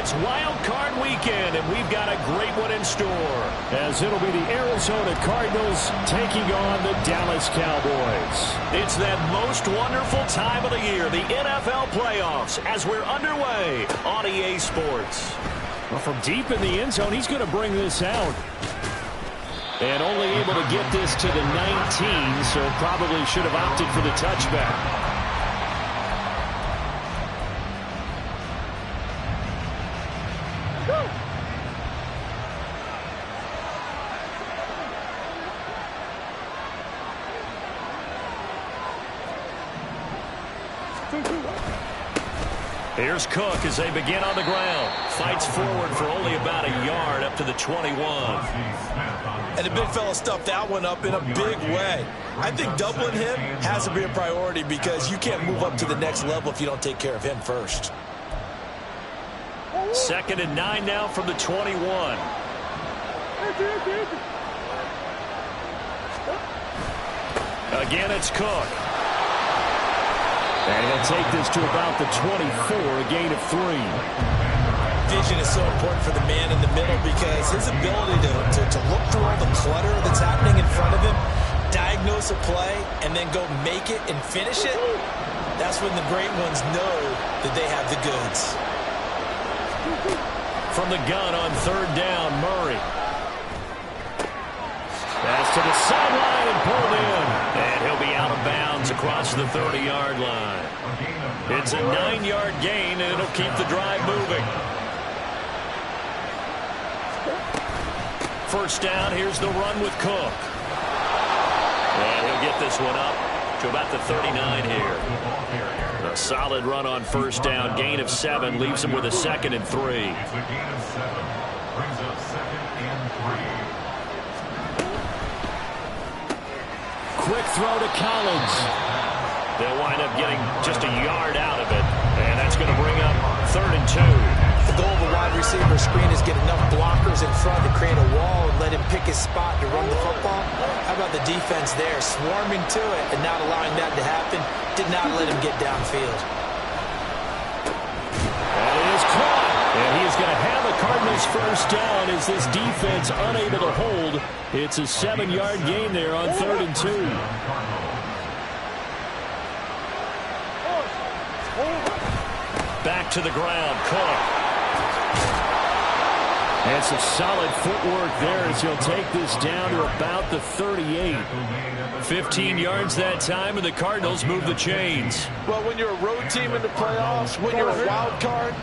It's Wildcard weekend, and we've got a great one in store, as it'll be the Arizona Cardinals taking on the Dallas Cowboys. It's that most wonderful time of the year, the NFL playoffs, as we're underway on EA Sports. Well, from deep in the end zone, he's going to bring this out. And only able to get this to the 19, so probably should have opted for the touchback. Here's Cook as they begin on the ground. Fights forward for only about a yard up to the 21. And the big fella stuffed that one up in a big way. I think doubling him has to be a priority because you can't move up to the next level if you don't take care of him first. 2nd and 9 now from the 21. Again, it's Cook. And he'll take this to about the 24, a gain of 3. Vision is so important for the man in the middle because his ability to look through all the clutter that's happening in front of him, diagnose a play, and then go make it and finish it, that's when the great ones know that they have the goods. From the gun on 3rd down, Murray. Pass to the sideline and pulled in. And he'll be out of bounds across the 30-yard line. It's a 9-yard gain, and it'll keep the drive moving. First down, here's the run with Cook. And he'll get this one up to about the 39 here. A solid run on first down, gain of 7, leaves him with a 2nd and 3. Quick throw to Collins. They'll wind up getting just a yard out of it. And that's going to bring up 3rd and 2. The goal of a wide receiver screen is get enough blockers in front to create a wall and let him pick his spot to run the football. How about the defense there, swarming to it and not allowing that to happen? Did not let him get downfield. That is caught. And he is going to have the Cardinals first down as this defense unable to hold. It's a 7-yard gain there on 3rd and 2. Back to the ground, Cook. And some solid footwork there as he'll take this down to about the 38. 15 yards that time, and the Cardinals move the chains. Well, when you're a road team in the playoffs, when you're a wild card,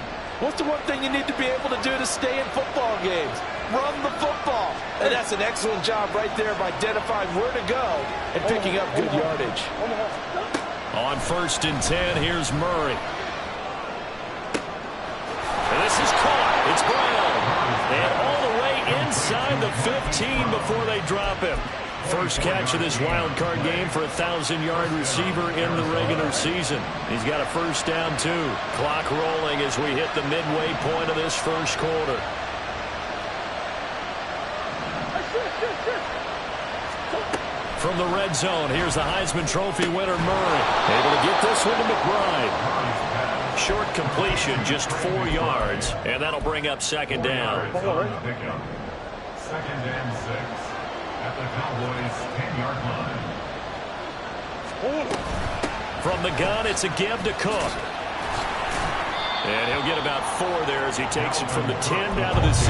what's the one thing you need to be able to do to stay in football games? Run the football. And that's an excellent job right there of identifying where to go and picking up good yardage. On 1st and 10, here's Murray. And this is caught. It's Brown. And all the way inside the 15 before they drop him. First catch of this wild card game for a 1,000-yard receiver in the regular season. He's got a first down, too. Clock rolling as we hit the midway point of this first quarter. From the red zone, here's the Heisman Trophy winner, Murray. Able to get this one to McBride. Short completion, just 4 yards, and that'll bring up 2nd down. 2nd and 6 at the Cowboys' 10-yard line. From the gun, it's a give to Cook. And he'll get about 4 there as he takes it from the 10 down to the 6.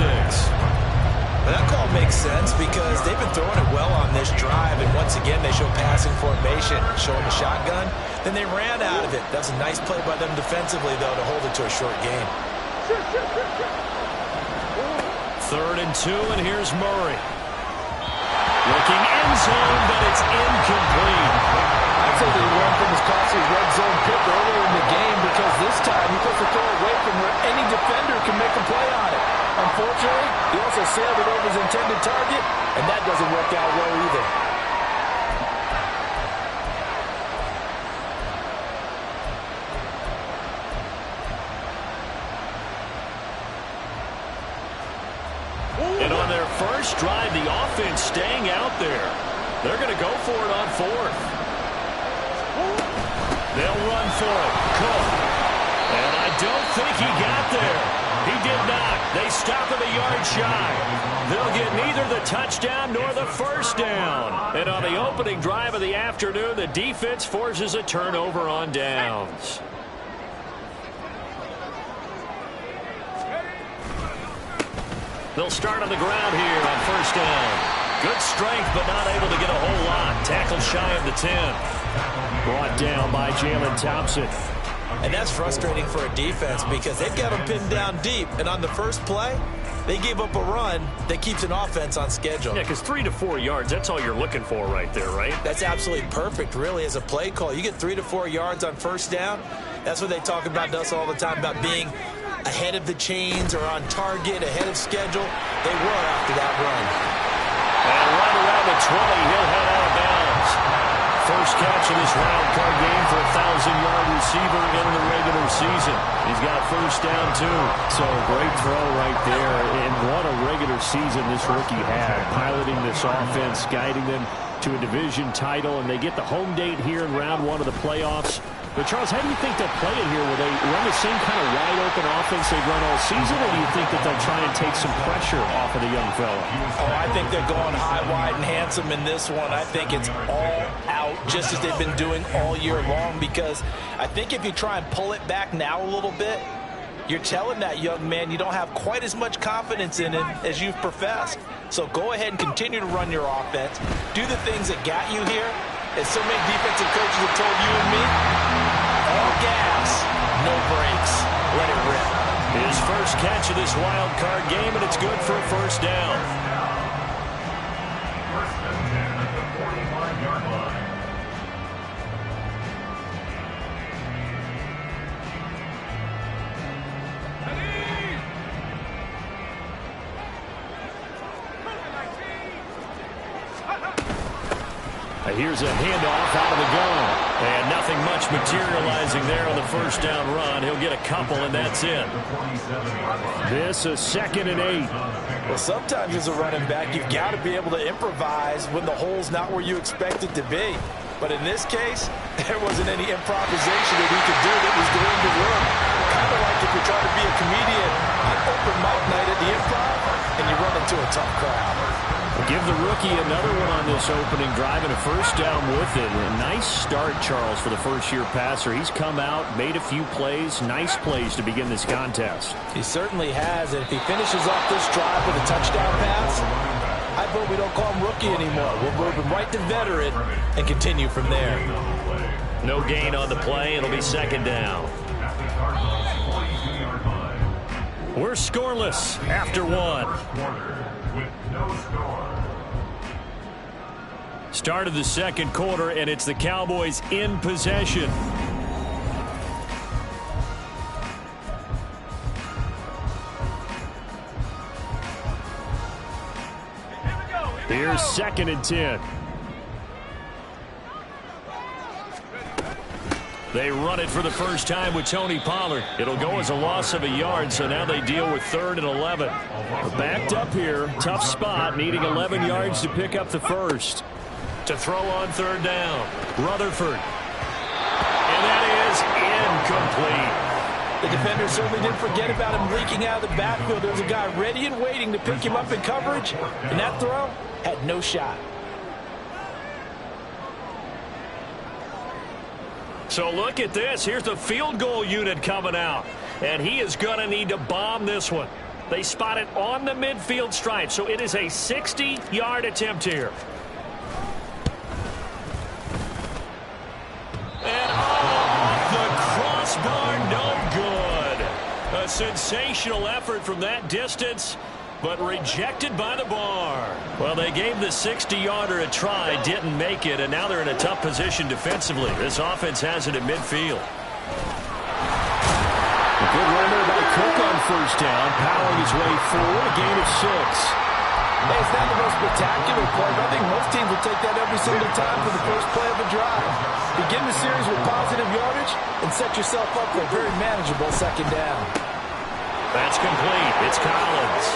Well, that call makes sense because they've been throwing it well on this drive, and once again they show passing formation, showing the shotgun. Then they ran out of it. That's a nice play by them defensively, though, to hold it to a short gain. 3rd and 2, and here's Murray. Looking end zone, but it's incomplete. I'd say that he learned from his costly red zone pick earlier in the game because this time he puts the throw away from where any defender can make a play on it. Unfortunately, he also sailed it over his intended target, and that doesn't work out well either. And on their first drive, the offense staying out there. They're going to go for it on 4th. They'll run for it. Cook. And I don't think he got there. He did the touchdown nor the first down. And on the opening drive of the afternoon, the defense forces a turnover on downs. They'll start on the ground here on first down. Good strength, but not able to get a whole lot. Tackle shy of the 10. Brought down by Jalen Thompson. And that's frustrating for a defense because they've got them pinned down deep. And on the first play, they gave up a run that keeps an offense on schedule. Yeah, because 3 to 4 yards, that's all you're looking for right there, right? That's absolutely perfect, really, as a play call. You get 3 to 4 yards on first down. That's what they talk about to us all the time, about being ahead of the chains or on target, ahead of schedule. They were after that run. And right around the 20, he'll head out of bounds. First catch of this wild card game for a 1,000-yard receiver in the regular season. He's got first down, too. So a great throw right there. And what a regular season this rookie had, piloting this offense, guiding them to a division title, and they get the home date here in round 1 of the playoffs. But, Charles, how do you think they'll play it here? Will they run the same kind of wide-open offense they've run all season, or do you think that they'll try and take some pressure off of the young fella? Oh, I think they're going high, wide, and handsome in this one. I think it's all out, just as they've been doing all year long, because I think if you try and pull it back now a little bit, you're telling that young man you don't have quite as much confidence in him as you've professed. So go ahead and continue to run your offense. Do the things that got you here. As so many defensive coaches have told you and me, all gas, no brakes. Let it rip. His first catch of this wild card game, and it's good for a first down. First and 10 at the 45-yard line. Here's a handoff out of the gun. And nothing much materializing there on the first down run. He'll get a couple, and that's it. This is 2nd and 8. Well, sometimes as a running back, you've got to be able to improvise when the hole's not where you expect it to be. But in this case, there wasn't any improvisation that he could do that was going to work. Kind of like if you're trying to be a comedian on open mic night at the Improv and you run into a tough crowd. Give the rookie another one on this opening drive and a first down with it. A nice start, Charles, for the first-year passer. He's come out, made a few plays, nice plays to begin this contest. He certainly has, and if he finishes off this drive with a touchdown pass, I vote we don't call him rookie anymore. We'll move him right to veteran and continue from there. No gain on the play. It'll be 2nd down. We're scoreless after 1. With no score. Start of the second quarter, and it's the Cowboys in possession. Here's 2nd and 10. They run it for the first time with Tony Pollard. It'll go as a loss of a yard, so now they deal with 3rd and 11. Backed up here, tough spot, needing 11 yards to pick up the first. To throw on 3rd down, Rutherford. And that is incomplete. The defender certainly didn't forget about him leaking out of the backfield. There's a guy ready and waiting to pick him up in coverage, and that throw had no shot. So look at this. Here's the field goal unit coming out. And he is going to need to bomb this one. They spot it on the midfield stripe. So it is a 60-yard attempt here. And off the crossbar, no good. A sensational effort from that distance, but rejected by the bar. Well, they gave the 60-yarder a try, didn't make it, and now they're in a tough position defensively. This offense has it at midfield. A good run there by Cook on first down, powering his way forward, a gain of 6. Hey, it's not the most spectacular play, but I think most teams will take that every single time for the first play of a drive. Begin the series with positive yardage and set yourself up for a very manageable 2nd down. That's complete. It's Collins.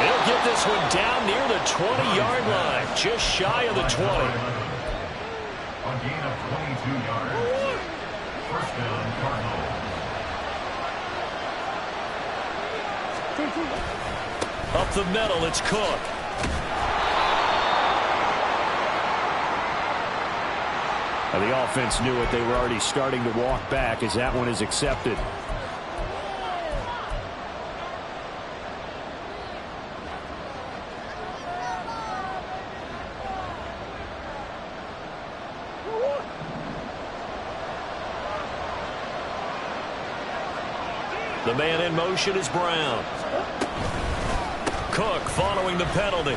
He'll get this one down near the 20-yard line, just shy of the 20. A gain of 22 yards. First down, Cardinals. Up the middle, it's Cook. Now, the offense knew it. They were already starting to walk back as that one is accepted. The man in motion is Brown. Cook following the penalty.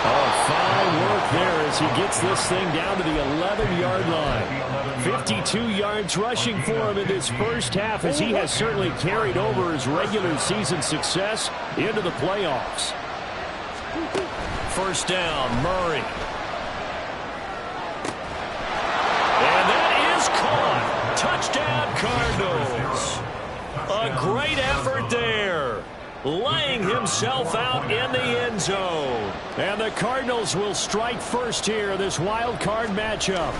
Oh, fine work there as he gets this thing down to the 11-yard line. 52 yards rushing for him in this first half as he has certainly carried over his regular season success into the playoffs. First down, Murray. And that is caught. Touchdown, Cardinals. A great effort there. Laying himself out in the end zone. And the Cardinals will strike first here, this wild card matchup.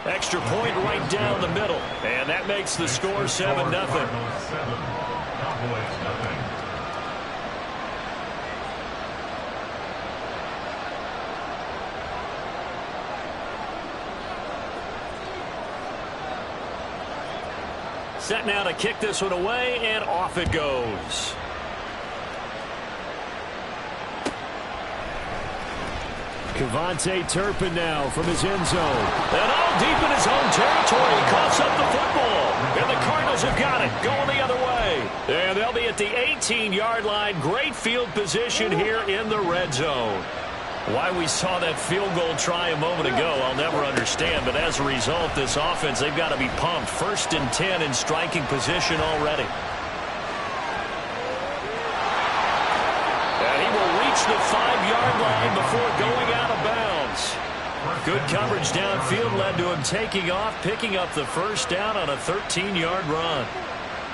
Extra point right down the middle. And that makes the score 7-0. Set now to kick this one away, and off it goes. Kevontae Turpin now from his end zone. And all deep in his own territory. He coughs up the football. And the Cardinals have got it. Going the other way. And they'll be at the 18-yard line. Great field position here in the red zone. Why we saw that field goal try a moment ago, I'll never understand. But as a result, this offense, they've got to be pumped. 1st and 10 in striking position already. And he will reach the 5-yard line before going out of bounds. Good coverage downfield led to him taking off, picking up the first down on a 13-yard run.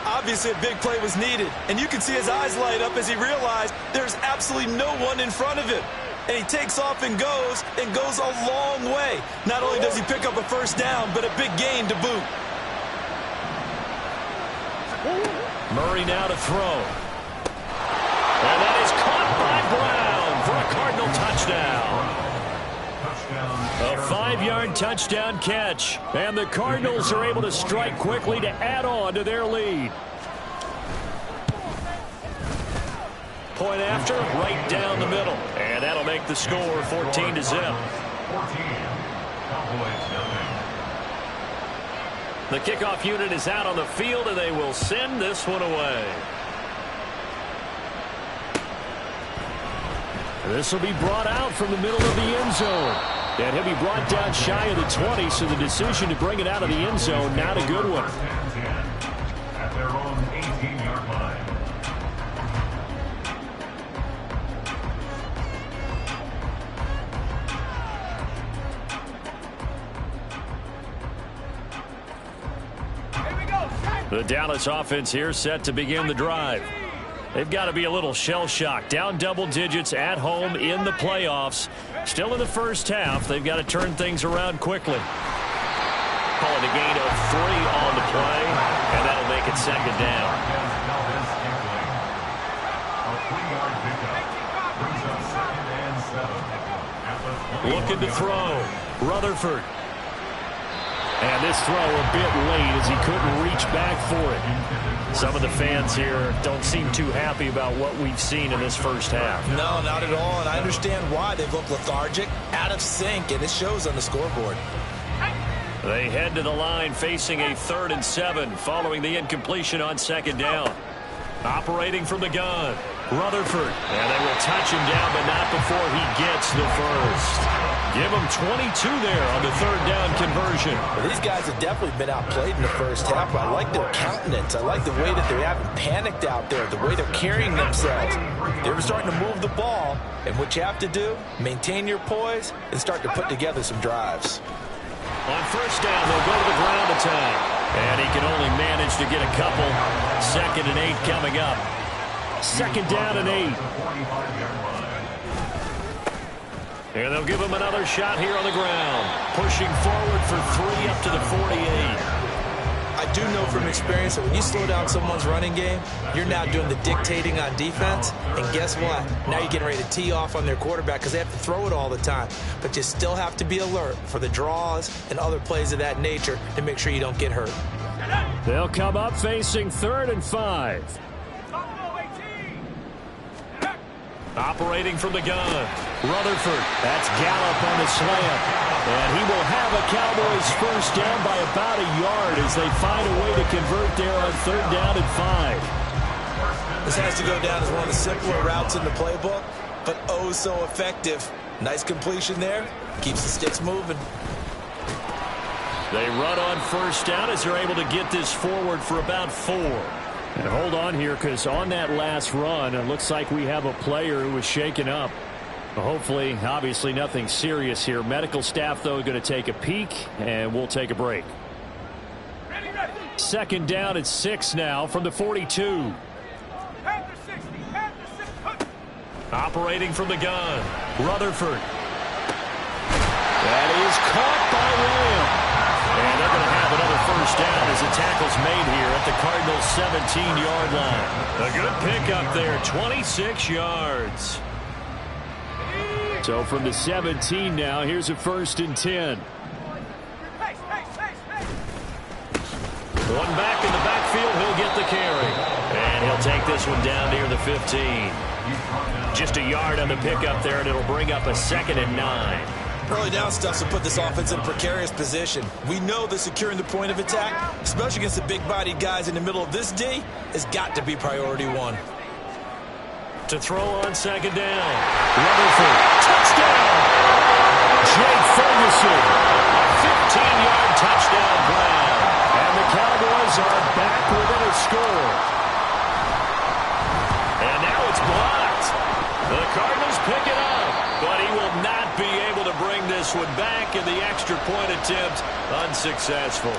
Obviously, a big play was needed. And you can see his eyes light up as he realized there's absolutely no one in front of him. And he takes off and goes a long way. Not only does he pick up a first down, but a big gain to boot. Murray now to throw. And that is caught by Brown for a Cardinal touchdown. A 5-yard touchdown catch. And the Cardinals are able to strike quickly to add on to their lead. Point after, right down the middle. And that'll make the score 14-0. The kickoff unit is out on the field, and they will send this one away. This will be brought out from the middle of the end zone. And he'll be brought down shy of the 20, so the decision to bring it out of the end zone, not a good one. At their own 18-yard line. The Dallas offense here set to begin the drive. They've got to be a little shell-shocked. Down double digits at home in the playoffs. Still in the first half. They've got to turn things around quickly. Call it a gain of 3 on the play, and that'll make it 2nd down. Looking to throw. Rutherford. And this throw a bit late as he couldn't reach back for it. Some of the fans here don't seem too happy about what we've seen in this first half. No, not at all, and I understand why. They've looked lethargic, out of sync, and it shows on the scoreboard. They head to the line facing a 3rd and 7 following the incompletion on 2nd down. Operating from the gun, Rutherford. And they will touch him down, but not before he gets the first. Give him 22 there on the 3rd down conversion. Well, these guys have definitely been outplayed in the first half, but I like their countenance. I like the way that they haven't panicked out there, the way they're carrying themselves. They were starting to move the ball, and what you have to do, maintain your poise and start to put together some drives. On first down, they'll go to the ground attack. And he can only manage to get a couple. 2nd and 8 coming up. 2nd down and 8. And they'll give him another shot here on the ground. Pushing forward for 3 up to the 48. I I do know from experience that when you slow down someone's running game, you're now doing the dictating on defense. And guess what? Now you're getting ready to tee off on their quarterback because they have to throw it all the time. But you still have to be alert for the draws and other plays of that nature to make sure you don't get hurt. They'll come up facing 3rd and 5. Operating from the gun, Rutherford. That's Gallup on the slam. And he will have a Cowboys first down by about a yard as they find a way to convert there on 3rd down and 5. This has to go down as one of the simpler routes in the playbook, but oh so effective. Nice completion there. Keeps the sticks moving. They run on 1st down as they're able to get this forward for about 4. And hold on here, because on that last run, it looks like we have a player who was shaken up. Hopefully, obviously, nothing serious here. Medical staff, though, going to take a peek, and we'll take a break. 2nd down at 6 now from the 42. Operating from the gun, Rutherford. That is caught by Lamb. And they're going to have another first down as the tackle's made here at the Cardinals' 17-yard line. A good pickup there, 26 yards. So from the 17 now, here's a 1st and 10. One back in the backfield, he'll get the carry. And he'll take this one down near the 15. Just a yard on the pickup there, and it'll bring up a 2nd and 9. Early down stuff to put this offense in a precarious position. We know that securing the point of attack, especially against the big-bodied guys in the middle of this D, has got to be priority 1. To throw on 2nd down. Rutherford, touchdown! Jake Ferguson, a 15-yard touchdown grab. And the Cowboys are back within a score. And now it's blocked. The Cardinals pick it up, but he will not be able to bring this one back, and the extra point attempt unsuccessful.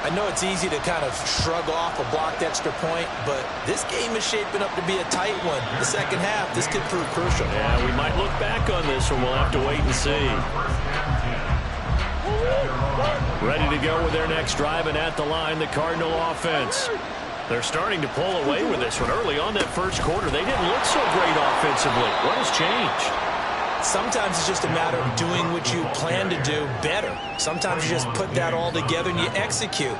I know it's easy to kind of shrug off a blocked extra point, but this game is shaping up to be a tight one. The second half, this could prove crucial. Yeah, we might look back on this one. We'll have to wait and see. Ready to go with their next drive, and at the line, the Cardinal offense. They're starting to pull away with this one. Early on that first quarter, they didn't look so great offensively. What has changed? Sometimes it's just a matter of doing what you plan to do better. Sometimes you just put that all together and you execute.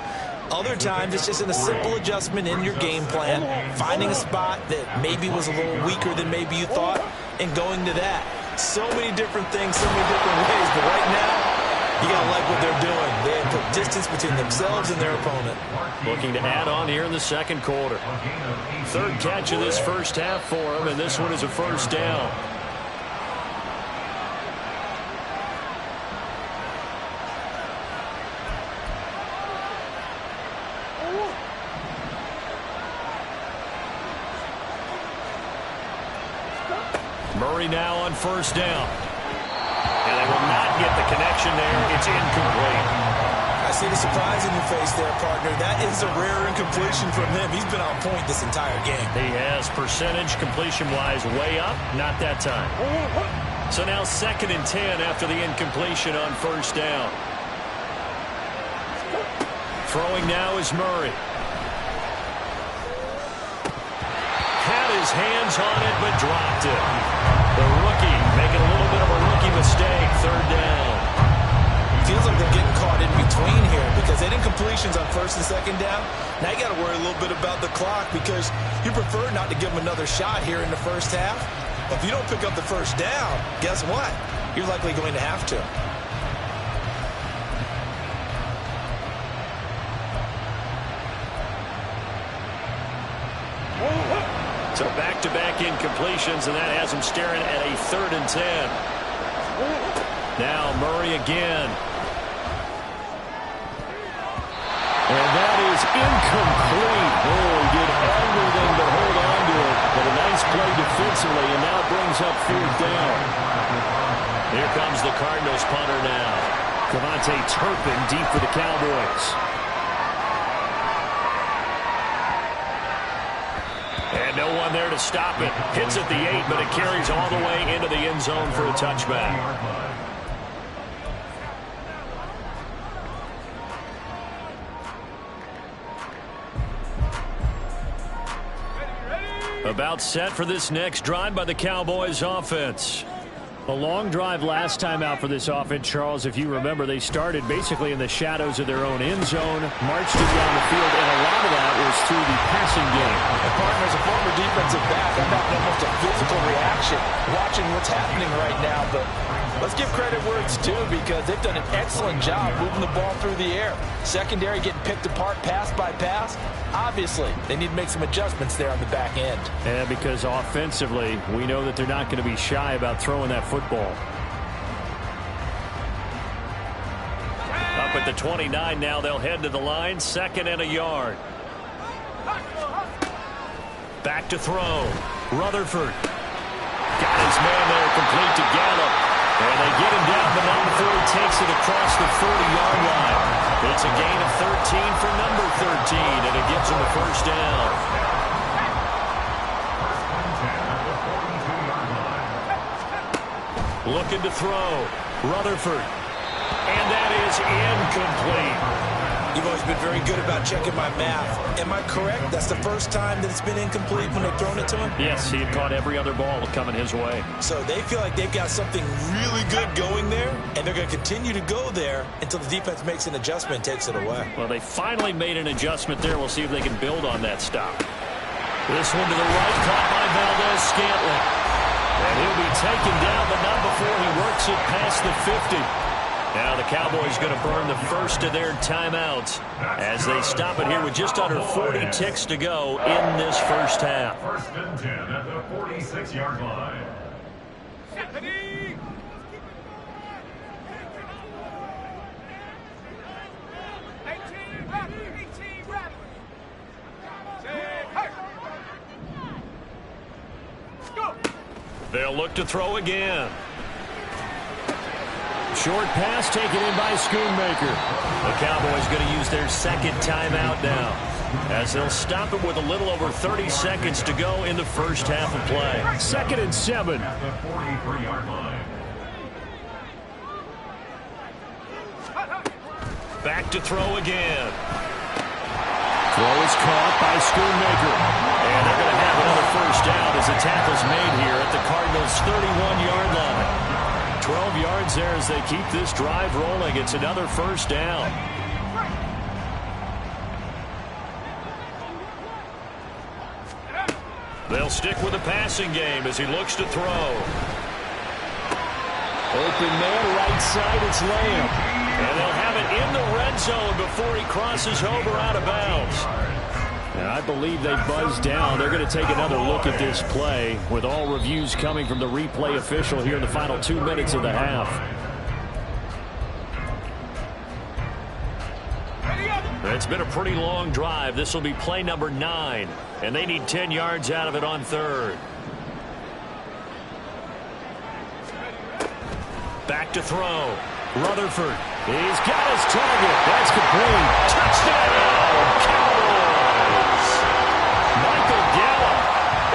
Other times it's just in a simple adjustment in your game plan, finding a spot that maybe was a little weaker than maybe you thought, and going to that. So many different things, so many different ways, but right now, you got to like what they're doing. They have put distance between themselves and their opponent. Looking to add on here in the second quarter. 3rd catch of this first half for him, and this one is a first down. Murray now on 1st down. And they will not get the connection there. It's incomplete. I see the surprise in your face there, partner. That is a rare incompletion from him. He's been on point this entire game. He has percentage completion-wise way up. Not that time. So now 2nd and 10 after the incompletion on 1st down. Throwing now is Murray. Had his hands on it, but dropped it. The rookie making a little bit of a rookie mistake. 3rd down. Feels like they're getting caught in between here because they didn't completions on 1st and 2nd down. Now you got to worry a little bit about the clock because you prefer not to give them another shot here in the first half. But if you don't pick up the first down, guess what? You're likely going to have to. So back-to-back incompletions, and that has him staring at a 3rd and 10. Now Murray again. And that is incomplete. Oh, he did everything but hold on to it. But a nice play defensively, and now brings up 4th down. Here comes the Cardinals punter now. Cavante Turpin deep for the Cowboys. And no one there to stop it. Hits at the 8, but it carries all the way into the end zone for a touchback. About set for this next drive by the Cowboys offense. A long drive last time out for this offense, Charles. If you remember, they started basically in the shadows of their own end zone, marched it down the field, and a lot of that was through the passing game. And partner, as a former defensive back, I'm having almost a physical reaction watching what's happening right now. But let's give credit where it's due, because they've done an excellent job moving the ball through the air. Secondary getting picked apart pass by pass. Obviously, they need to make some adjustments there on the back end. Yeah, because offensively, we know that they're not going to be shy about throwing that football. Up at the 29 now, they'll head to the line, 2nd and a yard. Back to throw. Rutherford. Got his man there, complete to Gallup. And they get him down, but not before he takes it across the 40-yard line. It's a gain of 13 for number 13, and it gives him a first down. Looking to throw. Rutherford. And that is incomplete. You've always been very good about checking my math. Am I correct? That's the first time that it's been incomplete when they've thrown it to him? Yes, he had caught every other ball coming his way. So they feel like they've got something really good going there, and they're going to continue to go there until the defense makes an adjustment and takes it away. Well, they finally made an adjustment there. We'll see if they can build on that stop. This one to the right, caught by Valdez-Scantling. And he'll be taken down, but not before he works it past the 50. Now the Cowboys going to burn the first of their timeouts as they stop it here with just under 40 ticks to go in this first half. 1st and 10 at the 46-yard line. They'll look to throw again. Short pass taken in by Schoonmaker. The Cowboys going to use their 2nd timeout now, as they'll stop it with a little over 30 seconds to go in the first half of play. 2nd and 7. At the 43-yard line. Back to throw again. Throw is caught by Schoonmaker. And they're going to have another first down as the tackle's made here at the Cardinals' 31-yard line. 12 yards there as they keep this drive rolling. It's another first down. They'll stick with the passing game as he looks to throw. Open man, right side, it's Lamb. And they'll have it in the red zone before he crosses over out of bounds. And I believe they buzzed down. They're going to take another look at this play with all reviews coming from the replay official here in the final 2 minutes of the half. It's been a pretty long drive. This will be play number 9, and they need 10 yards out of it on 3rd. Back to throw. Rutherford. He's got his target. That's complete. Touchdown! Michael Gallup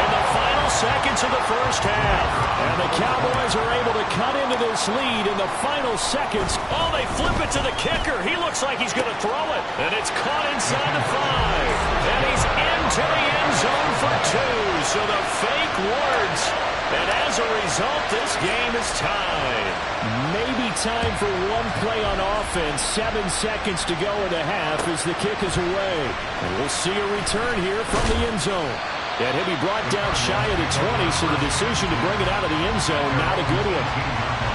in the final seconds of the first half. And the Cowboys are able to cut into this lead in the final seconds. Oh, they flip it to the kicker. He looks like he's going to throw it. And it's caught inside the 5. And he's into the end zone for 2. So the fake works. And as a result, this game is tied. Maybe time for one play on offense. 7 seconds to go in the half as the kick is away. And we'll see a return here from the end zone. And he'll be brought down shy of the 20, so the decision to bring it out of the end zone, not a good one.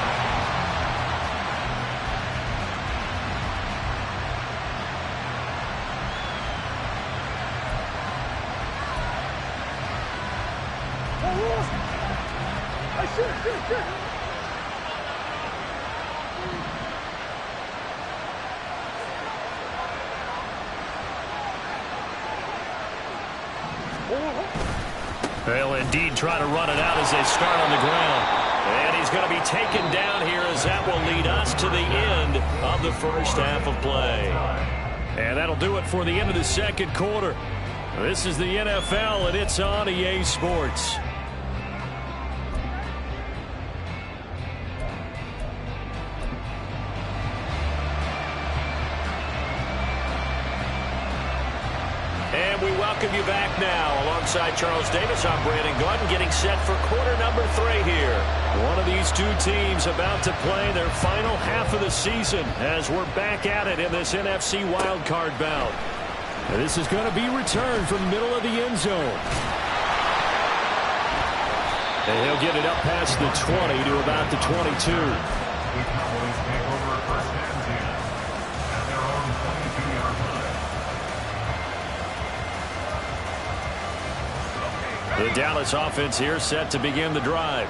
They'll indeed try to run it out as they start on the ground. And he's going to be taken down here as that will lead us to the end of the first half of play. And that'll do it for the end of the second quarter. This is the NFL, and it's on EA Sports. And And we welcome you back now. Alongside Charles Davis, I'm Brandon Gunn, getting set for quarter number 3 here. One of these two teams about to play their final half of the season as we're back at it in this NFC Wildcard bout. And this is going to be returned from the middle of the end zone. And he'll get it up past the 20 to about the 22. The Dallas offense here set to begin the drive.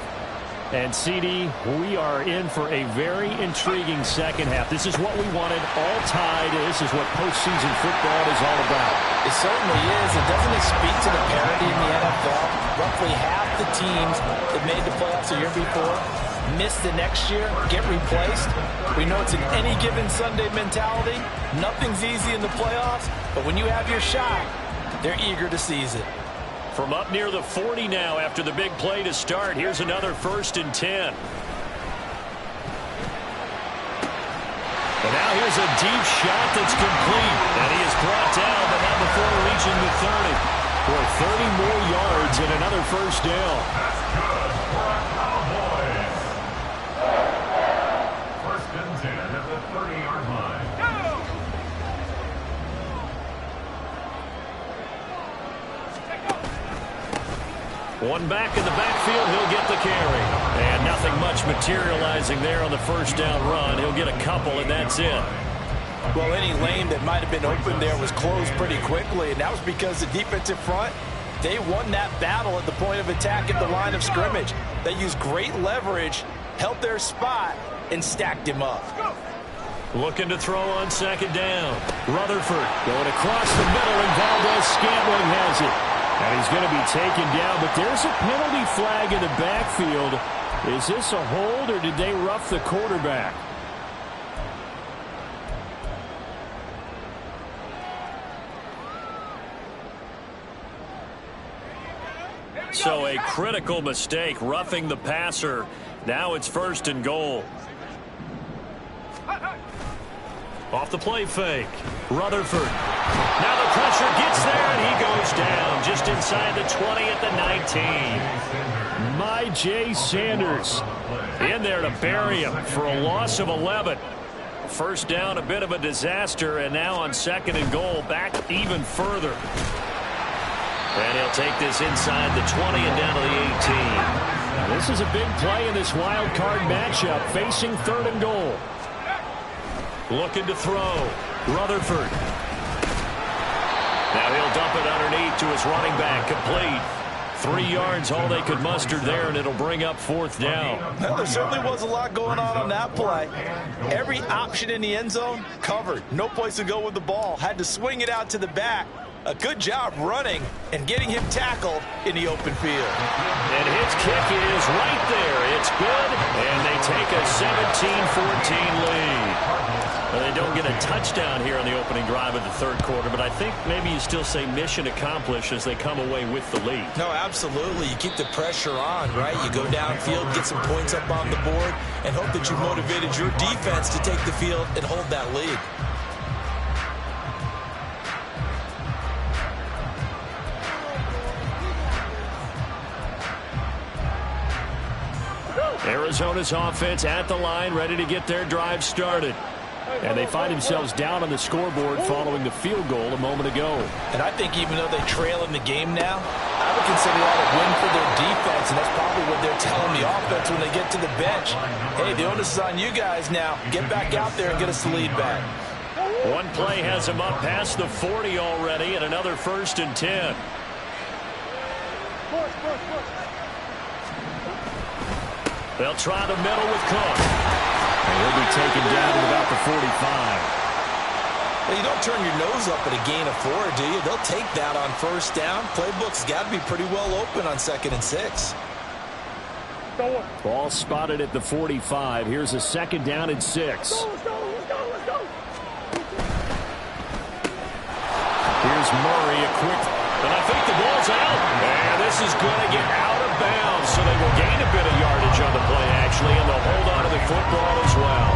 And CD, we are in for a very intriguing second half. This is what we wanted, all tied. This is what postseason football is all about. It certainly is. And doesn't it speak to the parity in the NFL? Roughly half the teams that made the playoffs a year before miss the next year, get replaced. We know it's an any given Sunday mentality. Nothing's easy in the playoffs, but when you have your shot, they're eager to seize it. From up near the 40 now after the big play to start. Here's another 1st and 10. And now here's a deep shot that's complete. And he is brought down, but not before reaching the 30. For 30 more yards and another 1st down. That's good for a Cowboys. 1st and 10 at the 30-yard line. One back in the backfield, he'll get the carry. And nothing much materializing there on the 1st down run. He'll get a couple, and that's it. Well, any lane that might have been open there was closed pretty quickly, and that was because the defensive front, they won that battle at the point of attack at the line of scrimmage. They used great leverage, held their spot, and stacked him up. Looking to throw on 2nd down. Rutherford going across the middle, and Valdez-Scantling has it. And he's going to be taken down, but there's a penalty flag in the backfield. Is this a hold, or did they rough the quarterback? So a critical mistake, roughing the passer. Now it's 1st and goal. Off the play fake. Rutherford. Now the pressure gets there, and he goes down just inside the 20 at the 19. J. Sanders in there to bury him for a loss of 11. 1st down, a bit of a disaster, and now on 2nd and goal, back even further. And he'll take this inside the 20 and down to the 18. This is a big play in this wild card matchup, facing 3rd and goal. Looking to throw. Rutherford. Now he'll dump it underneath to his running back. Complete. 3 yards, all they could muster there, and it'll bring up 4th down. Well, there certainly was a lot going on that play. Every option in the end zone covered. No place to go with the ball. Had to swing it out to the back. A good job running and getting him tackled in the open field. And his kick is right there. It's good, and they take a 17-14 lead. Well, they don't get a touchdown here on the opening drive of the 3rd quarter, but I think maybe you still say mission accomplished as they come away with the lead. No, absolutely. You keep the pressure on, right? You go downfield, get some points up on the board, and hope that you motivated your defense to take the field and hold that lead. Arizona's offense at the line, ready to get their drive started. And they find themselves down on the scoreboard following the field goal a moment ago. And I think even though they trail in the game now, I would consider that a win for their defense, and that's probably what they're telling the offense when they get to the bench. Hey, the onus is on you guys now. Get back out there and get us the lead back. One play has them up past the 40 already, and another 1st and 10. They'll try the middle with Cook. And he'll be taken down at about the 45. Well, you don't turn your nose up at a gain of 4, do you? They'll take that on 1st down. Playbook's got to be pretty well open on 2nd and 6. Ball spotted at the 45. Here's a 2nd down and 6. Here's Murray, a quick, and I think the ball's out. And this is going to get out of bounds, so they will gain a bit of yardage on the play, actually, and they'll hold on to the football as well.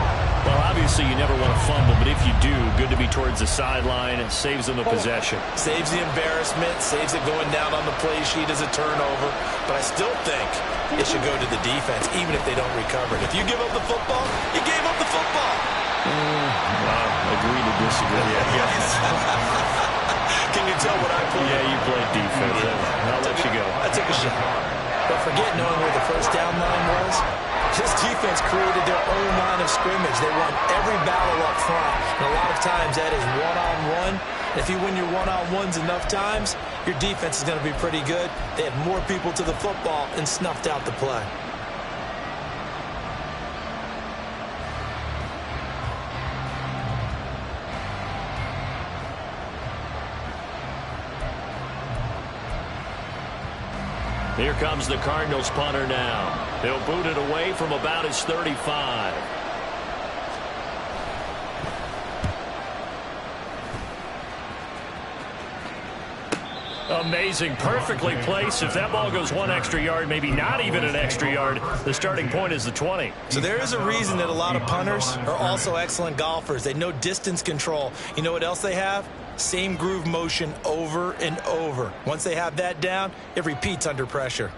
Well, obviously you never want to fumble, but if you do, good to be towards the sideline. It saves them the possession. Saves the embarrassment, saves it going down on the play sheet as a turnover. But I still think it should go to the defense, even if they don't recover it. If you give up the football, you gave up the football. Well, agree to disagree, I guess. Can you tell what I played? Yeah, you played defense. I'll let you go. I took a shot. But forget knowing where the first down line was. This defense created their own line of scrimmage. They won every battle up front. And a lot of times that is one-on-one. If you win your one-on-ones enough times, your defense is going to be pretty good. They had more people to the football and snuffed out the play. Here comes the Cardinals punter now. They'll boot it away from about his 35. Amazing. Perfectly placed. If that ball goes one extra yard, maybe not even an extra yard, the starting point is the 20. So there is a reason that a lot of punters are also excellent golfers. They know distance control. You know what else they have? Same groove motion over and over. Once they have that down, it repeats under pressure.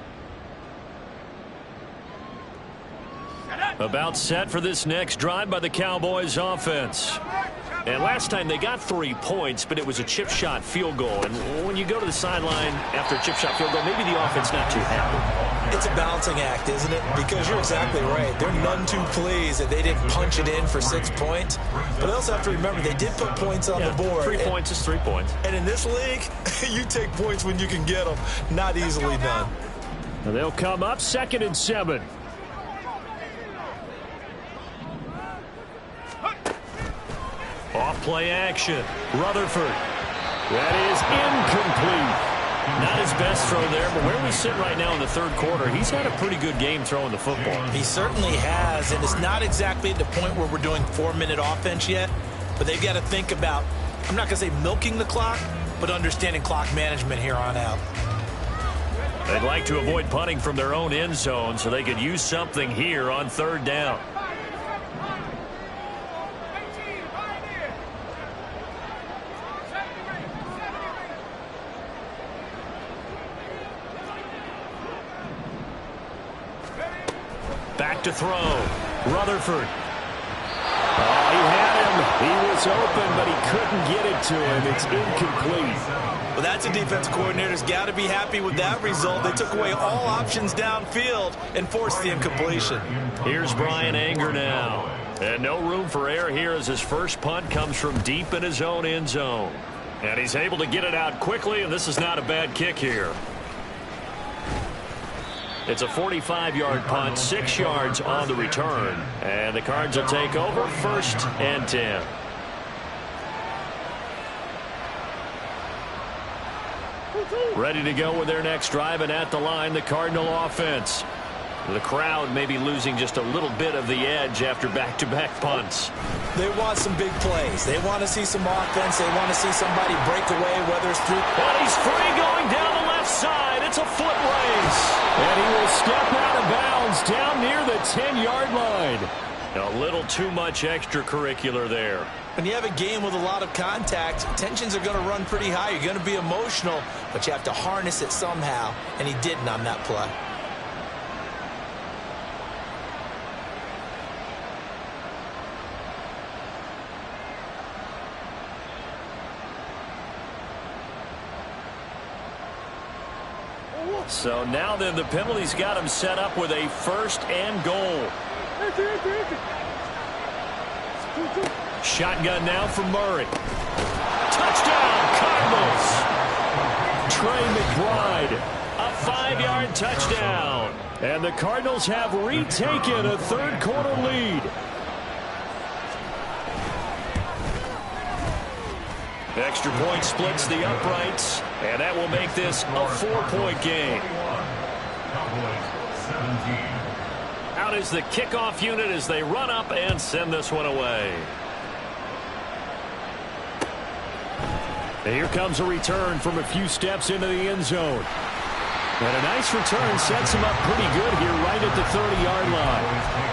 About set for this next drive by the Cowboys offense. And last time they got 3 points, but it was a chip shot field goal. And when you go to the sideline after a chip shot field goal, maybe the offense not too happy. It's a balancing act, isn't it? Because you're exactly right. They're none too pleased that they didn't punch it in for 6 points. But I also have to remember they did put points on the board. 3 points is 3 points. And in this league, you take points when you can get them. Not easily done. And they'll come up 2nd and 7. Off play action. Rutherford. That is incomplete. Not his best throw there, but where we sit right now in the 3rd quarter, he's had a pretty good game throwing the football. He certainly has, and it's not exactly at the point where we're doing 4-minute offense yet, but they've got to think about, I'm not going to say milking the clock, but understanding clock management here on out. They'd like to avoid punting from their own end zone so they could use something here on 3rd down. Back to throw. Rutherford. Oh, he had him. He was open, but he couldn't get it to him. It's incomplete. Well, that's a defense coordinator's got to be happy with that result. They took away all options downfield and forced the incompletion. Here's Brian Anger now. And no room for error here as his first punt comes from deep in his own end zone. And he's able to get it out quickly, and this is not a bad kick here. It's a 45-yard punt, 6 yards on the return. And the Cards will take over 1st and 10. Ready to go with their next drive, and at the line, the Cardinal offense. The crowd may be losing just a little bit of the edge after back-to-back punts. They want some big plays. They want to see some offense. They want to see somebody break away, whether it's through. And he's free going down the left side. It's a foot race. And he will step out of bounds down near the 10-yard line. A little too much extracurricular there. When you have a game with a lot of contact, tensions are going to run pretty high. You're going to be emotional, but you have to harness it somehow, and he didn't on that play. So now then the penalty's got him set up with a 1st and goal. Shotgun now from Murray. Touchdown, Cardinals. Trey McBride, a 5-yard touchdown. And the Cardinals have retaken a 3rd quarter lead. Extra point splits the uprights, and that will make this a 4-point game. Out is the kickoff unit as they run up and send this one away. And here comes a return from a few steps into the end zone. And a nice return sets him up pretty good here right at the 30-yard line.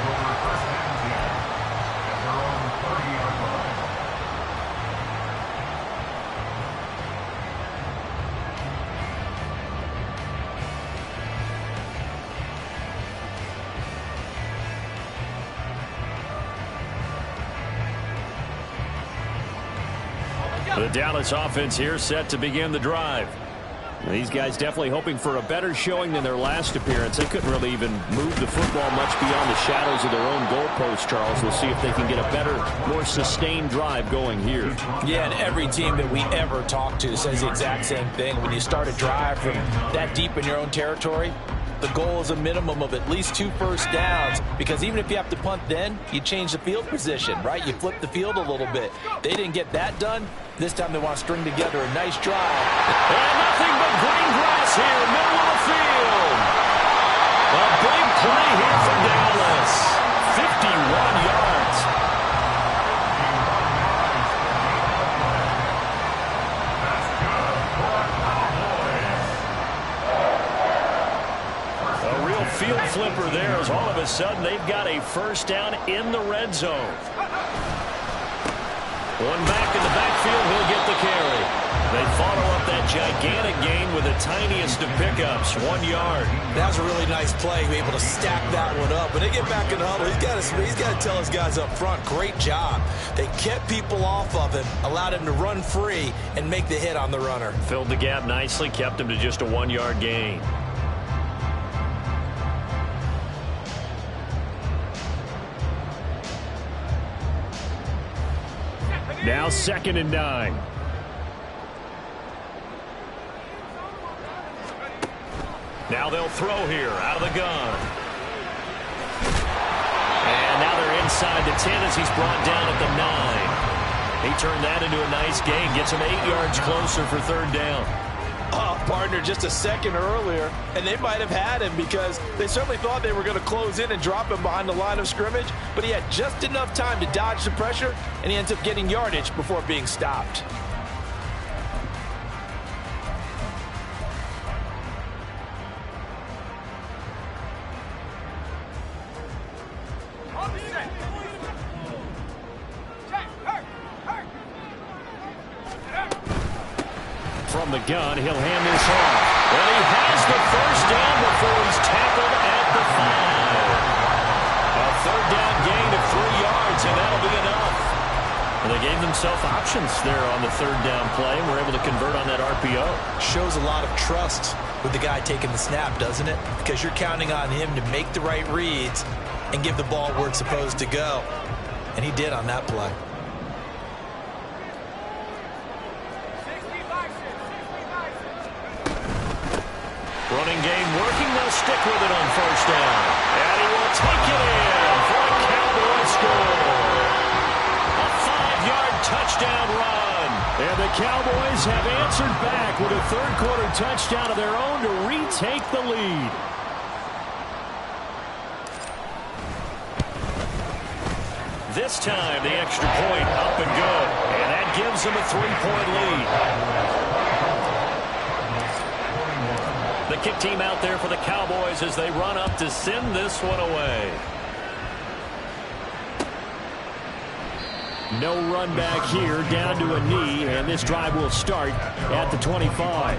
The Dallas offense here set to begin the drive. These guys definitely hoping for a better showing than their last appearance. They couldn't really even move the football much beyond the shadows of their own goalpost, Charles. We'll see if they can get a better, more sustained drive going here. Yeah, and every team that we ever talk to says the exact same thing. When you start a drive from that deep in your own territory, the goal is a minimum of at least 2 first downs, because even if you have to punt then, you change the field position, right? You flip the field a little bit. They didn't get that done. This time they want to string together a nice drive. And nothing but green grass here, middle of the field. A big play here for Dallas. 51 yards. A real field flipper there, as all of a sudden they've got a first down in the red zone. One back in the backfield, he'll get the carry. They follow up that gigantic gain with the tiniest of pickups, 1 yard. That was a really nice play, be able to stack that one up. When they get back in the huddle, he's got to tell his guys up front, great job. They kept people off of him, allowed him to run free and make the hit on the runner. Filled the gap nicely, kept him to just a 1 yard gain. Now 2nd and 9. Now they'll throw here out of the gun. And now they're inside the 10 as he's brought down at the 9. He turned that into a nice gain. Gets him 8 yards closer for 3rd down. Partner just a second earlier, and they might have had him because they certainly thought they were going to close in and drop him behind the line of scrimmage, but he had just enough time to dodge the pressure, and he ends up getting yardage before being stopped. From the gun, he'll hand this off. And he has the first down before he's tackled at the 5. A 3rd down gain of 3 yards, and that'll be enough. And they gave themselves options there on the 3rd down play, and were able to convert on that RPO. Shows a lot of trust with the guy taking the snap, doesn't it? Because you're counting on him to make the right reads and give the ball where it's supposed to go. And he did on that play. Running game working. They'll stick with it on 1st down. And he will take it in for a Cowboy score. A 5-yard touchdown run. And the Cowboys have answered back with a 3rd quarter touchdown of their own to retake the lead. This time the extra point up and good. And that gives them a 3-point lead. The kick team out there for the Cowboys as they run up to send this one away. No run back here, down to a knee, and this drive will start at the 25.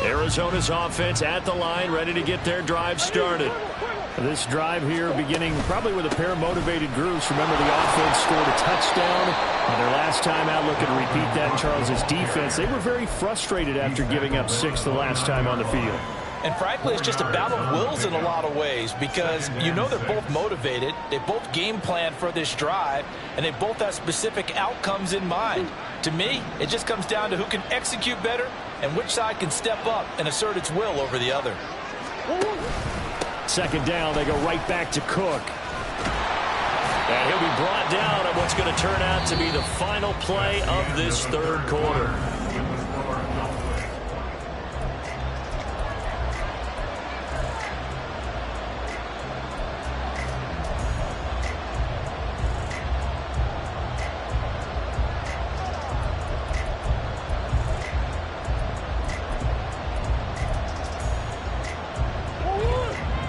Arizona's offense at the line, ready to get their drive started. This drive here beginning probably with a pair of motivated groups. Remember, the offense scored a touchdown on their last time out. Looking to repeat that in Charles's defense. They were very frustrated after giving up 6 the last time on the field. And frankly, it's just a battle of wills in a lot of ways, because you know they're both motivated, they both game plan for this drive, and they both have specific outcomes in mind. To me, it just comes down to who can execute better and which side can step up and assert its will over the other. 2nd down, they go right back to Cook. And he'll be brought down at what's going to turn out to be the final play of this 3rd quarter.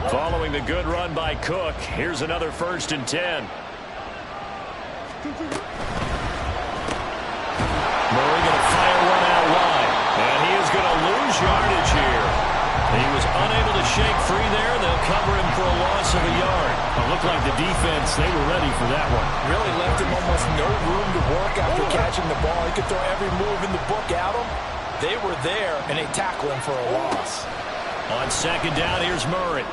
Following the good run by Cook, here's another 1st and 10. free there. They'll cover him for a loss of a yard. It looked like the defense, they were ready for that one. Really left him almost no room to work after catching the ball. He could throw every move in the book at him. They were there, and they tackle him for a loss. On second down, here's Murray.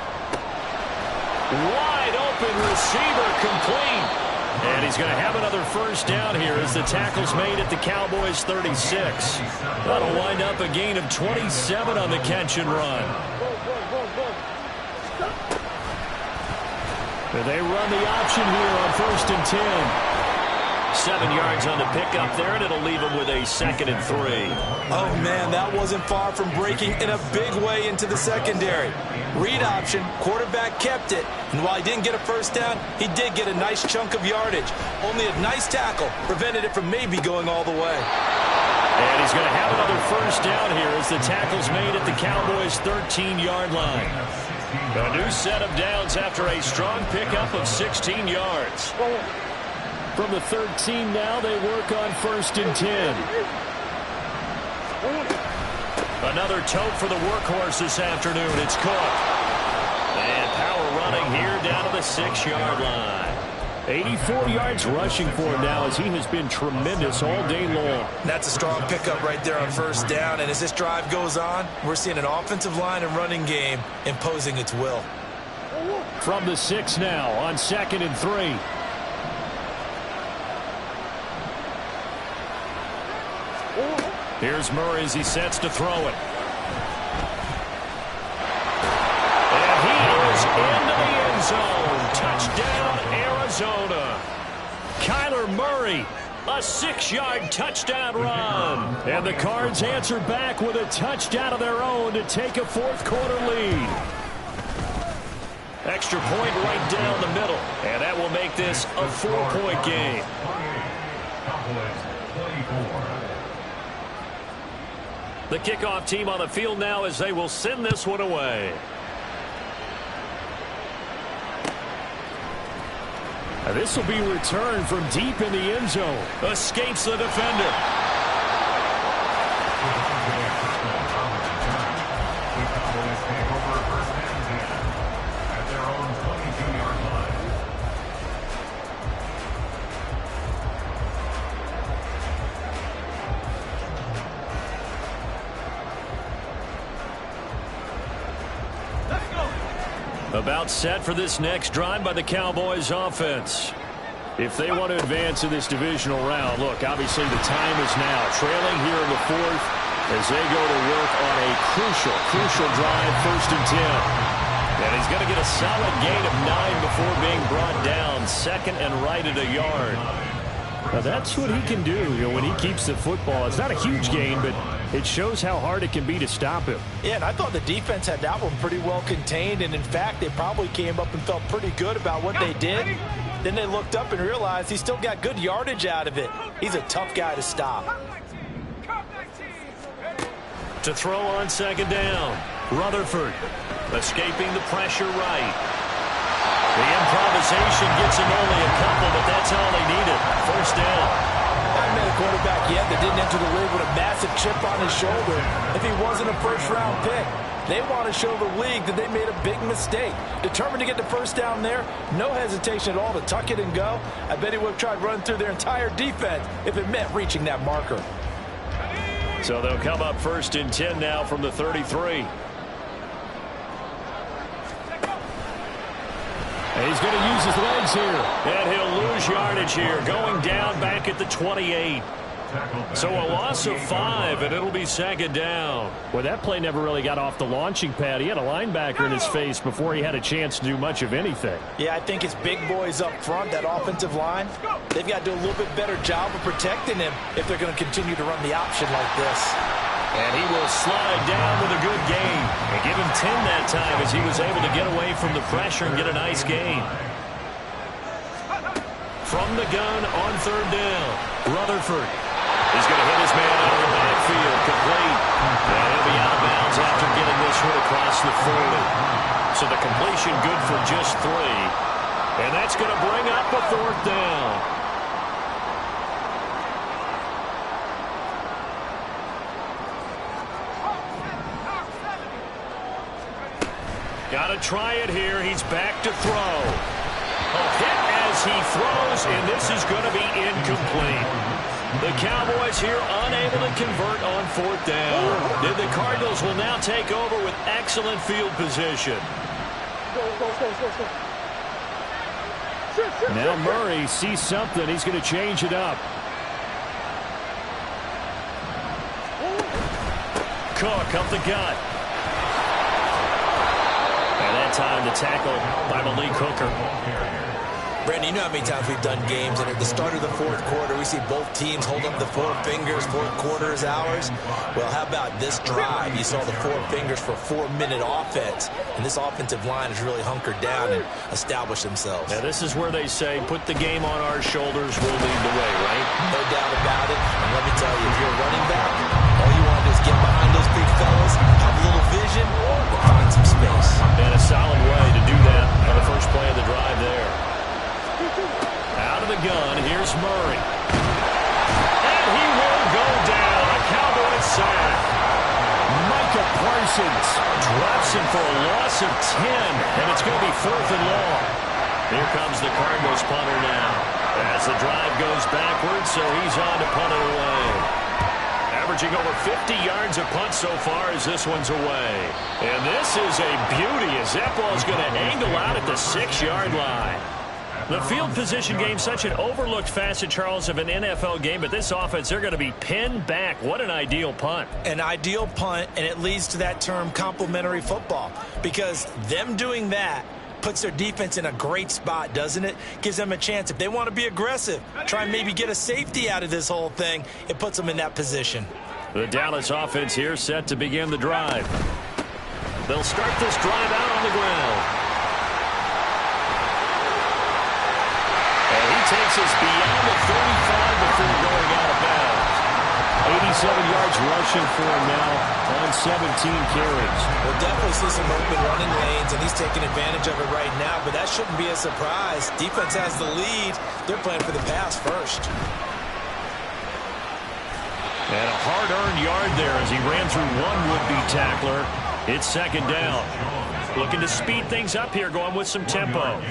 Wide open receiver, complete. And he's going to have another first down here as the tackle's made at the Cowboys' 36. That'll wind up a gain of 27 on the catch and run. They run the option here on 1st and 10. 7 yards on the pickup there, and it'll leave him with a 2nd and 3. Oh, man, that wasn't far from breaking in a big way into the secondary. Read option, quarterback kept it, and while he didn't get a first down, he did get a nice chunk of yardage. Only a nice tackle prevented it from maybe going all the way. And he's going to have another first down here as the tackle's made at the Cowboys' 13-yard line. A new set of downs after a strong pickup of 16 yards. From the 13 now, they work on 1st and 10. Another tote for the workhorse this afternoon. It's Cook. And power running here down to the 6-yard line. 84 yards rushing for him now as he has been tremendous all day long. That's a strong pickup right there on first down. And as this drive goes on, we're seeing an offensive line and running game imposing its will. From the 6 now on 2nd and 3. Here's Murray as he sets to throw it. And he is into the end zone. Touchdown, Arizona. Kyler Murray, a 6-yard touchdown run. And the Cards answer back with a touchdown of their own to take a 4th-quarter lead. Extra point right down the middle. And that will make this a 4-point game. The kickoff team on the field now as they will send this one away. This will be returned from deep in the end zone. Escapes the defender. About set for this next drive by the Cowboys offense. If they want to advance in this divisional round, look, obviously the time is now. Trailing here in the 4th as they go to work on a crucial drive, 1st and 10. And he's going to get a solid gain of 9 before being brought down. 2nd and right at a yard. Now that's what he can do, when he keeps the football. It's not a huge gain, but it shows how hard it can be to stop him. Yeah, and I thought the defense had that one pretty well contained, and in fact, they probably came up and felt pretty good about what they did. Then they looked up and realized he still got good yardage out of it. He's a tough guy to stop. To throw on 2nd down, Rutherford escaping the pressure right. The improvisation gets him only a couple, but that's all they needed. 1st down. I met a quarterback yet that didn't enter the league with a massive chip on his shoulder if he wasn't a 1st-round pick. They want to show the league that they made a big mistake. Determined to get the 1st down there, no hesitation at all to tuck it and go. I bet he would have tried running through their entire defense if it meant reaching that marker. So they'll come up 1st and 10 now from the 33. And he's going to use his legs here. And he'll lose yardage here, going down back at the 28. So a loss of 5, and it'll be 2nd down. Well, that play never really got off the launching pad. He had a linebacker in his face before he had a chance to do much of anything. Yeah, I think his big boys up front, that offensive line, they've got to do a little bit better job of protecting him if they're going to continue to run the option like this. And he will slide down with a good gain. And give him 10 that time as he was able to get away from the pressure and get a nice gain. From the gun on 3rd down, Rutherford. He's going to hit his man out of the backfield, complete. And he'll be out of bounds after getting this one across the 40. So the completion good for just 3. And that's going to bring up a 4th down. Got to try it here. He's back to throw. A hit as he throws, and this is going to be incomplete. The Cowboys here unable to convert on 4th down. The Cardinals will now take over with excellent field position. Now Murray sees something. He's going to change it up. Cook up the gut. And that time the tackle by Malik Hooker. Brandon, you know how many times we've done games, and at the start of the 4th quarter, we see both teams hold up the 4 fingers, 4th quarter is ours. Well, how about this drive? You saw the 4 fingers for a 4-minute offense, and this offensive line has really hunkered down and established themselves. Now, this is where they say, put the game on our shoulders, we'll lead the way, right? No doubt about it. And let me tell you, if you're a running back, all you want to do is get behind those big fellas, have a little vision, and find some space. And a solid way to do that on the first play of the drive there. Out of the gun, here's Murray. And he will go down. A Cowboys sack. Micah Parsons drops him for a loss of 10, and it's going to be 4th and long. Here comes the Cardinals punter now. As the drive goes backwards, so he's on to punt it away. Averaging over 50 yards a punt so far as this one's away. And this is a beauty as that ball's going to angle out at the 6-yard line. The field position game, such an overlooked facet, Charles, of an NFL game, but this offense, they're going to be pinned back. What an ideal punt. An ideal punt, and it leads to that term complementary football, because them doing that puts their defense in a great spot, doesn't it? Gives them a chance. If they want to be aggressive, try and maybe get a safety out of this whole thing, it puts them in that position. The Dallas offense here set to begin the drive. They'll start this drive out on the ground. Takes us beyond the 35 before going out of bounds. 87 yards rushing for him now on 17 carries. We'll definitely see some open running lanes, and he's taking advantage of it right now, but that shouldn't be a surprise. Defense has the lead. They're playing for the pass first. And a hard-earned yard there as he ran through one would-be tackler. It's 2nd down. Looking to speed things up here, going with some tempo.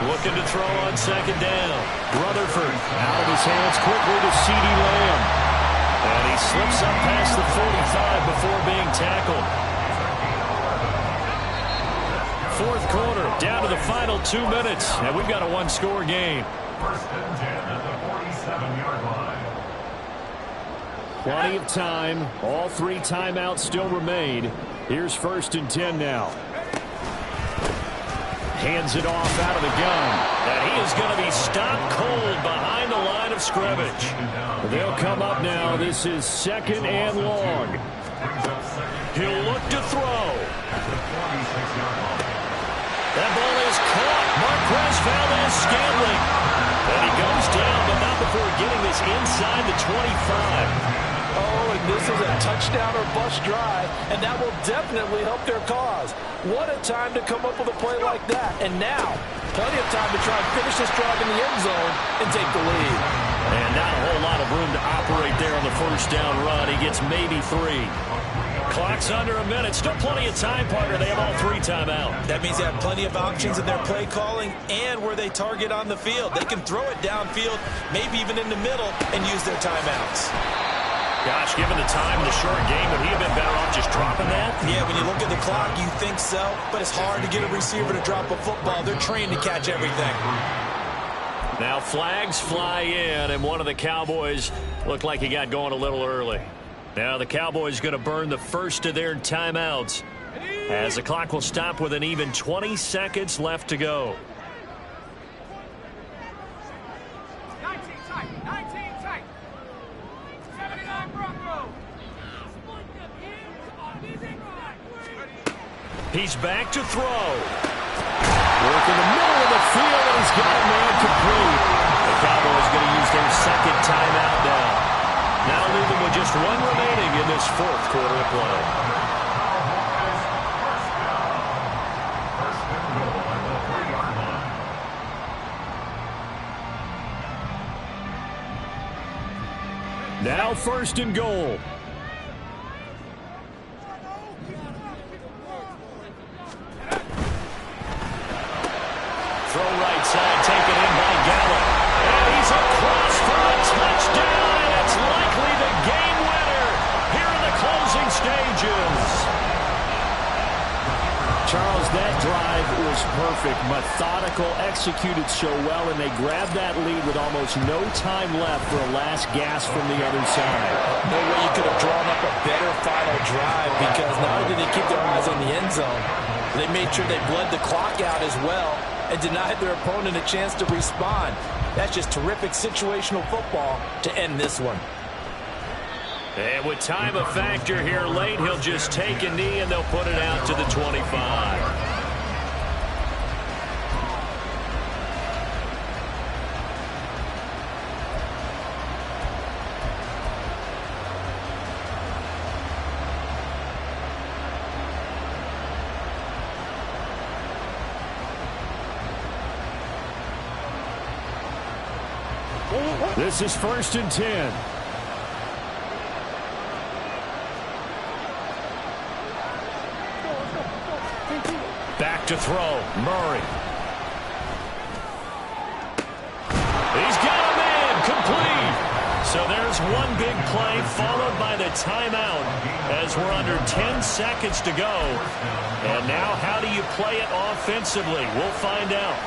Looking to throw on 2nd down. Rutherford out of his hands quickly to CeeDee Lamb. And he slips up past the 45 before being tackled. 4th quarter, down to the final 2 minutes. And we've got a 1-score game. 1st and 10 at the 47-yard line. Plenty of time. All 3 timeouts still remain. Here's 1st and 10 now. Hands it off out of the gun. And he is going to be stopped cold behind the line of scrimmage. They'll come up now. This is 2nd and long. He'll look to throw. That ball is caught. Marquez Valdes-Scantling. And he goes down, but not before getting this inside the 25. Oh, and this is a touchdown or bust drive, and that will definitely help their cause. What a time to come up with a play like that. And now, plenty of time to try and finish this drive in the end zone and take the lead. And not a whole lot of room to operate there on the 1st down run. He gets maybe 3. Clock's under a minute. Still plenty of time, partner. They have all 3 timeout. That means they have plenty of options in their play calling and where they target on the field. They can throw it downfield, maybe even in the middle, and use their timeouts. Gosh, given the time, the short game, would he have been better off just dropping that? Yeah, when you look at the clock, you think so, but it's hard to get a receiver to drop a football. They're trained to catch everything. Now flags fly in, and one of the Cowboys looked like he got going a little early. Now the Cowboys going to burn the first of their timeouts as the clock will stop with an even 20 seconds left to go. He's back to throw. Work in the middle of the field, and he's got a man complete. The Cowboys going to use their 2nd timeout now. Now leaving with just 1 remaining in this 4th quarter of play. Now 1st and goal. drive was perfect, methodical, executed so well, and they grabbed that lead with almost no time left for a last gasp from the other side. No way you could have drawn up a better final drive, because not only did they keep their eyes on the end zone, they made sure they bled the clock out as well and denied their opponent a chance to respond. That's just terrific situational football to end this one. And with time a factor here late, he'll just take a knee and they'll put it out to the 25. This is 1st and 10. Back to throw. Murray. He's got a man. Complete. So there's one big play followed by the timeout as we're under 10 seconds to go. And now how do you play it offensively? We'll find out.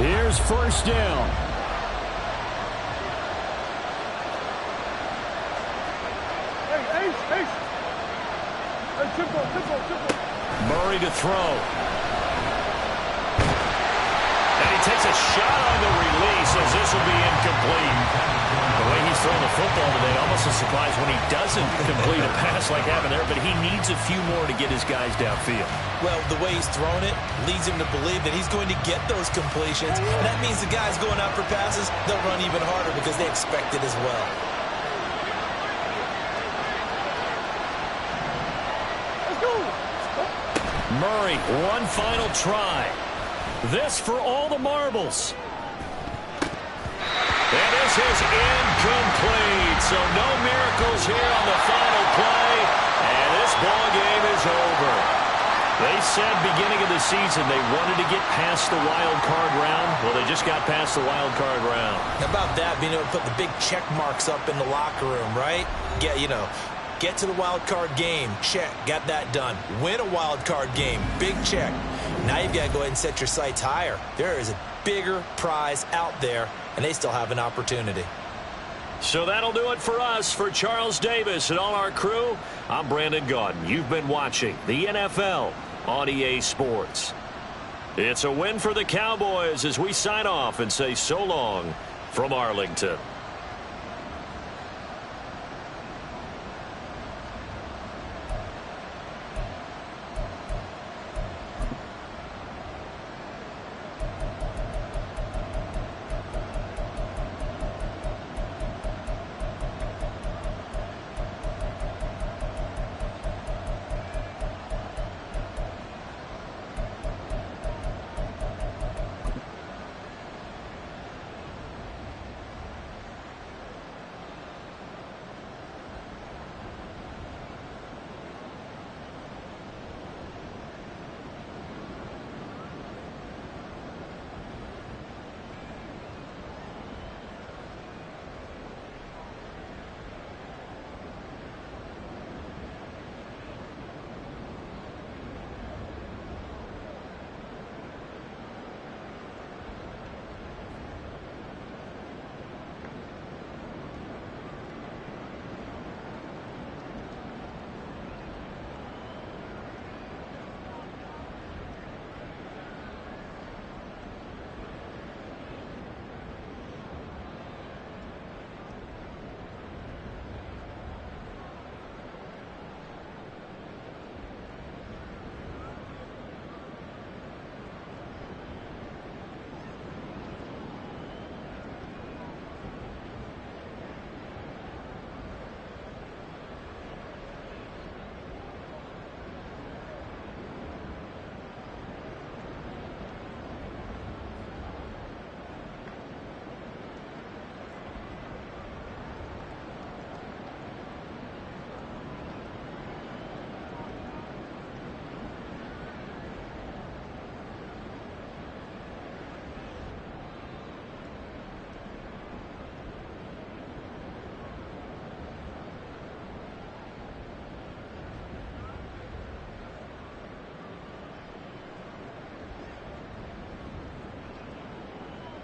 Here's 1st down. Murray to throw. And he takes a shot on the release as this will be incomplete. The way he's throwing the football today, almost a surprise when he doesn't complete a pass like having there, but he needs a few more to get his guys downfield. Well, the way he's thrown it leads him to believe that he's going to get those completions. And that means the guys going out for passes, they'll run even harder because they expect it as well. Murray, one final try. This for all the marbles. And this is incomplete. So no miracles here on the final play. And this ball game is over. They said beginning of the season they wanted to get past the wild card round. Well, they just got past the wild card round. How about that, being able to put the big check marks up in the locker room, right? Get to the wild card game. Check. Got that done. Win a wild card game. Big check. Now you've got to go ahead and set your sights higher. There is a bigger prize out there, and they still have an opportunity. So that'll do it for us. For Charles Davis and all our crew, I'm Brandon Gaudin. You've been watching the NFL on EA Sports. It's a win for the Cowboys as we sign off and say so long from Arlington.